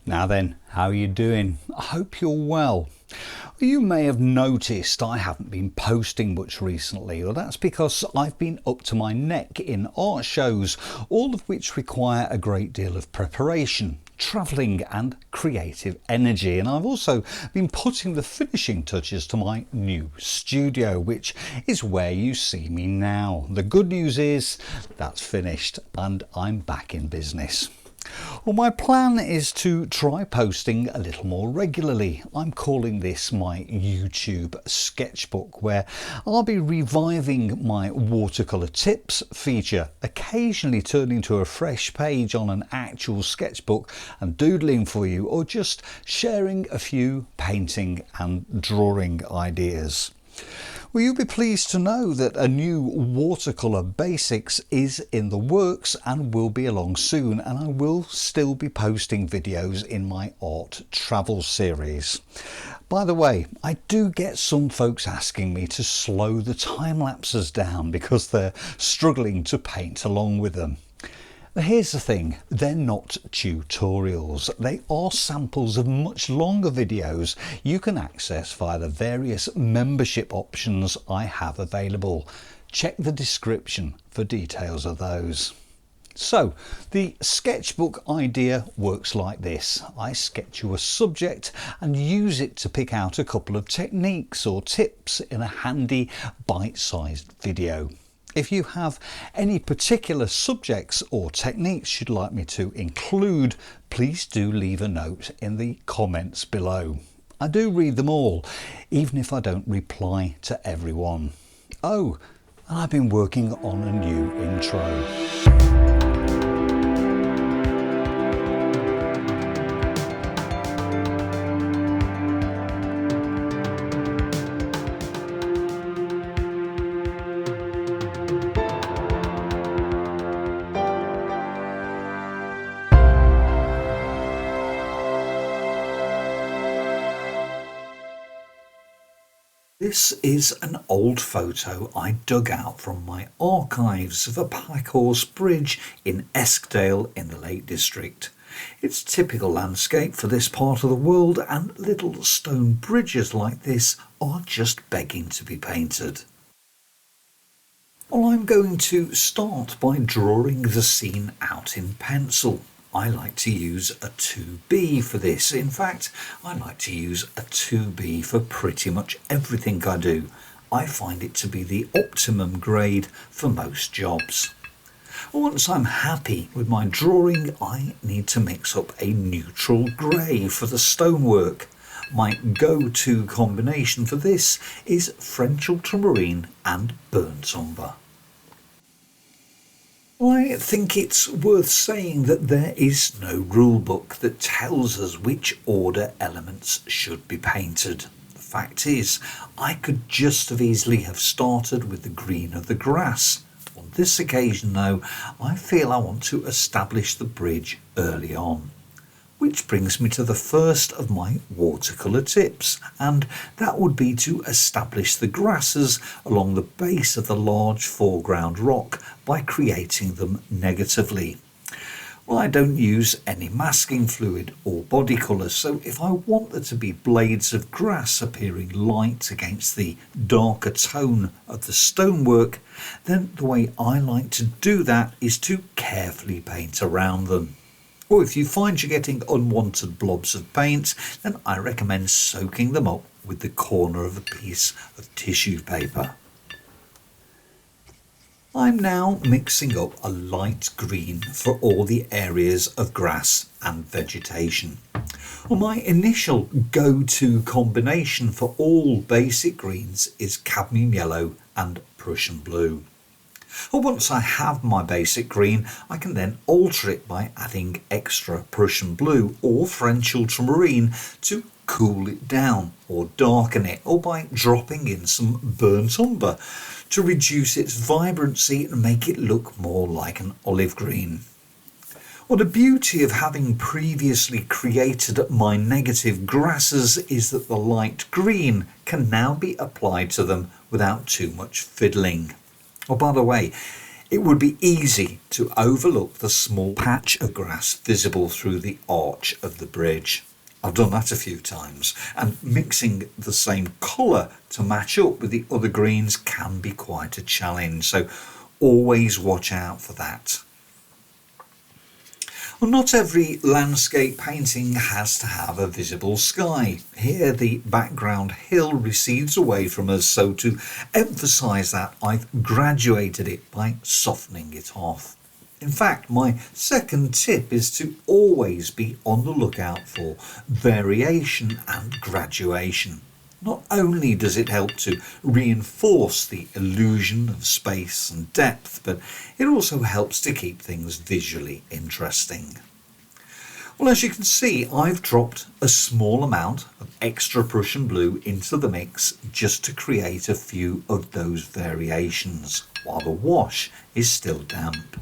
Now then, how are you doing? I hope you're well. You may have noticed I haven't been posting much recently. Well, that's because I've been up to my neck in art shows, all of which require a great deal of preparation, travelling and creative energy. And I've also been putting the finishing touches to my new studio, which is where you see me now. The good news is that's finished and I'm back in business. Well, my plan is to try posting a little more regularly. I'm calling this my YouTube sketchbook, where I'll be reviving my watercolour tips feature, occasionally turning to a fresh page on an actual sketchbook and doodling for you, or just sharing a few painting and drawing ideas. Well, you'll be pleased to know that a new watercolour basics is in the works and will be along soon, and I will still be posting videos in my art travel series. By the way, I do get some folks asking me to slow the time lapses down because they're struggling to paint along with them. But here's the thing, they're not tutorials, they are samples of much longer videos you can access via the various membership options I have available. Check the description for details of those. So, the sketchbook idea works like this. I sketch you a subject and use it to pick out a couple of techniques or tips in a handy bite-sized video. If you have any particular subjects or techniques you'd like me to include, please do leave a note in the comments below. I do read them all, even if I don't reply to everyone. Oh, and I've been working on a new intro. This is an old photo I dug out from my archives of a Packhorse Bridge in Eskdale in the Lake District. It's typical landscape for this part of the world, and little stone bridges like this are just begging to be painted. Well, I'm going to start by drawing the scene out in pencil. I like to use a 2B for this. In fact, I like to use a 2B for pretty much everything I do. I find it to be the optimum grade for most jobs. Once I'm happy with my drawing, I need to mix up a neutral grey for the stonework. My go-to combination for this is French ultramarine and burnt umber. I think it's worth saying that there is no rule book that tells us which order elements should be painted. The fact is, I could just as easily have started with the green of the grass. On this occasion though, I feel I want to establish the bridge early on. Which brings me to the first of my watercolour tips, and that would be to establish the grasses along the base of the large foreground rock by creating them negatively. Well, I don't use any masking fluid or body colour, so if I want there to be blades of grass appearing light against the darker tone of the stonework, then the way I like to do that is to carefully paint around them. Or if you find you're getting unwanted blobs of paint, then I recommend soaking them up with the corner of a piece of tissue paper. I'm now mixing up a light green for all the areas of grass and vegetation. Well, my initial go-to combination for all basic greens is cadmium yellow and Prussian blue. Well, once I have my basic green, I can then alter it by adding extra Prussian blue or French ultramarine to cool it down or darken it, or by dropping in some burnt umber to reduce its vibrancy and make it look more like an olive green. Well, the beauty of having previously created my negative grasses is that the light green can now be applied to them without too much fiddling. Oh, by the way, It would be easy to overlook the small patch of grass visible through the arch of the bridge. I've done that a few times, and mixing the same colour to match up with the other greens can be quite a challenge, so always watch out for that. Well, not every landscape painting has to have a visible sky. Here the background hill recedes away from us, so to emphasise that I've graduated it by softening it off. In fact, my second tip is to always be on the lookout for variation and graduation. Not only does it help to reinforce the illusion of space and depth, but it also helps to keep things visually interesting. Well, as you can see, I've dropped a small amount of extra Prussian blue into the mix just to create a few of those variations while the wash is still damp.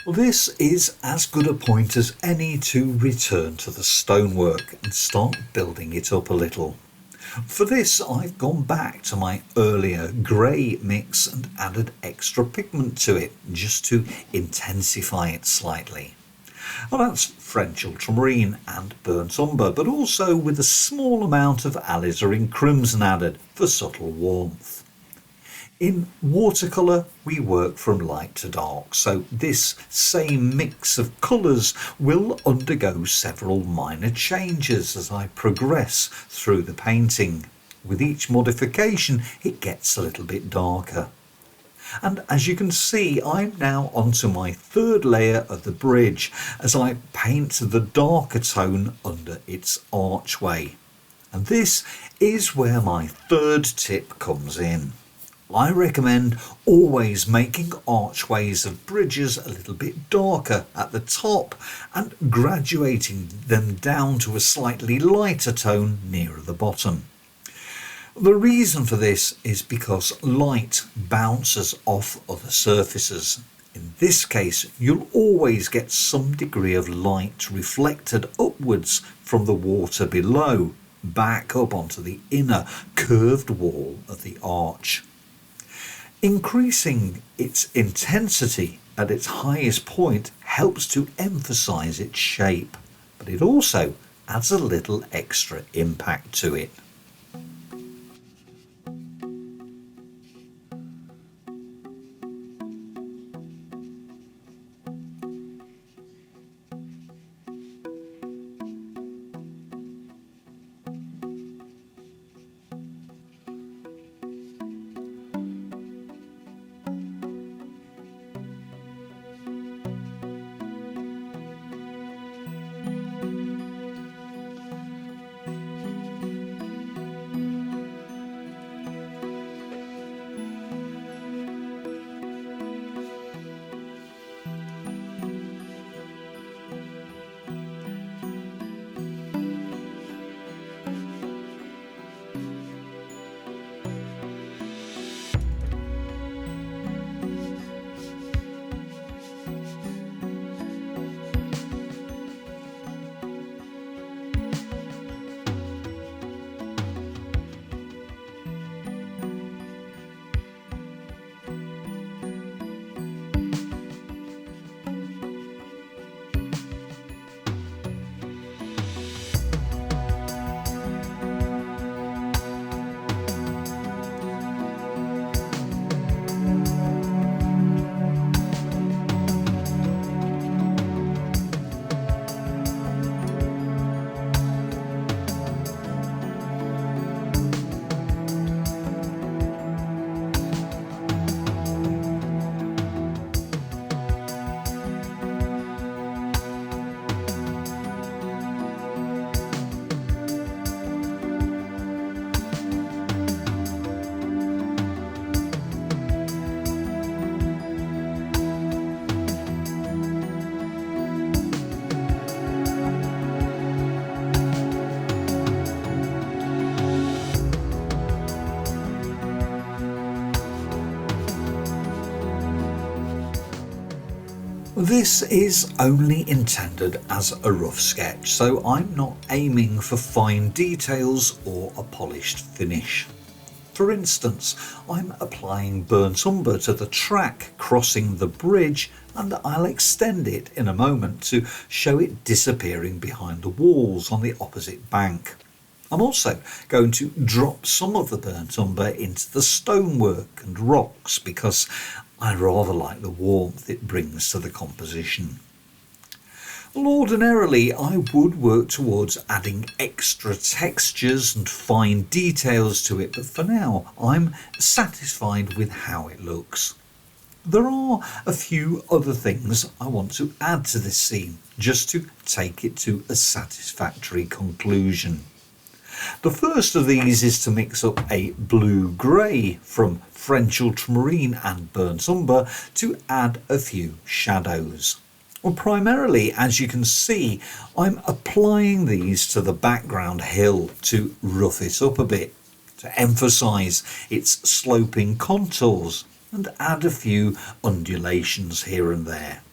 Well, this is as good a point as any to return to the stonework and start building it up a little. For this, I've gone back to my earlier grey mix and added extra pigment to it just to intensify it slightly. Well, that's French ultramarine and burnt umber, but also with a small amount of alizarin crimson added for subtle warmth. In watercolour, we work from light to dark, so this same mix of colours will undergo several minor changes as I progress through the painting. With each modification, it gets a little bit darker. And as you can see, I'm now onto my third layer of the bridge as I paint the darker tone under its archway. And this is where my third tip comes in. I recommend always making archways of bridges a little bit darker at the top and graduating them down to a slightly lighter tone nearer the bottom. The reason for this is because light bounces off other surfaces. In this case, you'll always get some degree of light reflected upwards from the water below, back up onto the inner curved wall of the arch. Increasing its intensity at its highest point helps to emphasize its shape, but it also adds a little extra impact to it. This is only intended as a rough sketch, so I'm not aiming for fine details or a polished finish. For instance, I'm applying burnt umber to the track crossing the bridge, and I'll extend it in a moment to show it disappearing behind the walls on the opposite bank. I'm also going to drop some of the burnt umber into the stonework and rocks because I rather like the warmth it brings to the composition. Well, ordinarily I would work towards adding extra textures and fine details to it, but for now I'm satisfied with how it looks. There are a few other things I want to add to this scene, just to take it to a satisfactory conclusion. The first of these is to mix up a blue-grey from French ultramarine and burnt umber to add a few shadows. Well, primarily, as you can see, I'm applying these to the background hill to rough it up a bit, to emphasise its sloping contours and add a few undulations here and there.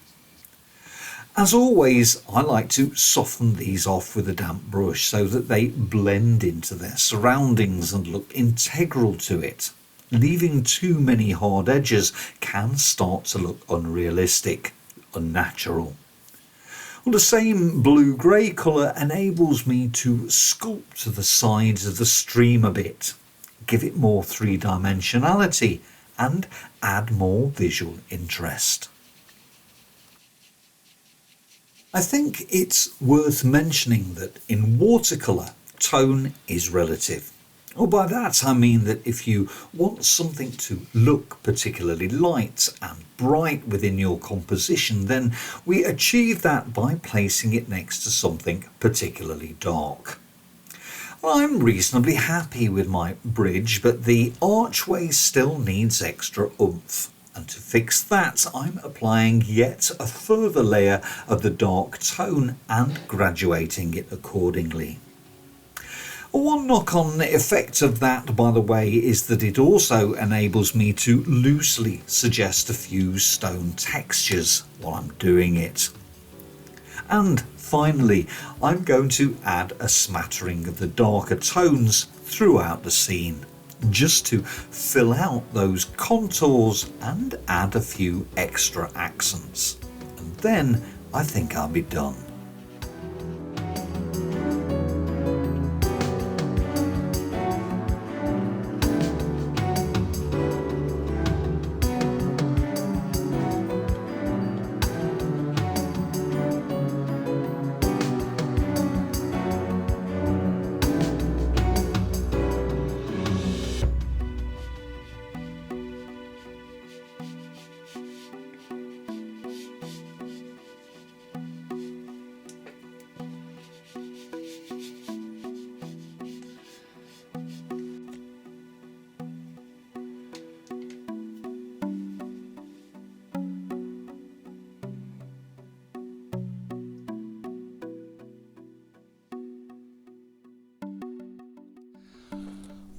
As always, I like to soften these off with a damp brush so that they blend into their surroundings and look integral to it. Leaving too many hard edges can start to look unrealistic, unnatural. Well, the same blue-grey colour enables me to sculpt the sides of the stream a bit, give it more three-dimensionality and add more visual interest. I think it's worth mentioning that in watercolour, tone is relative. Well, by that I mean that if you want something to look particularly light and bright within your composition, then we achieve that by placing it next to something particularly dark. Well, I'm reasonably happy with my bridge, but the archway still needs extra oomph. And to fix that, I'm applying yet a further layer of the dark tone and graduating it accordingly. One knock-on effect of that, by the way, is that it also enables me to loosely suggest a few stone textures while I'm doing it. And finally, I'm going to add a smattering of the darker tones throughout the scene, just to fill out those contours and add a few extra accents. And then I think I'll be done.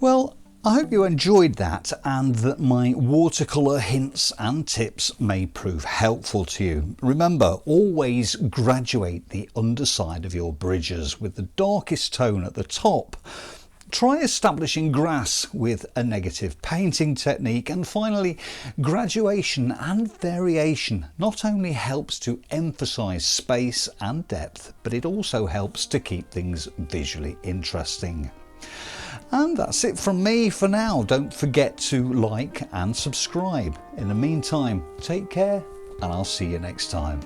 Well, I hope you enjoyed that and that my watercolour hints and tips may prove helpful to you. Remember, always graduate the underside of your bridges with the darkest tone at the top. Try establishing grass with a negative painting technique, and finally, graduation and variation not only helps to emphasise space and depth, but it also helps to keep things visually interesting. And that's it from me for now. Don't forget to like and subscribe. In the meantime, take care and I'll see you next time.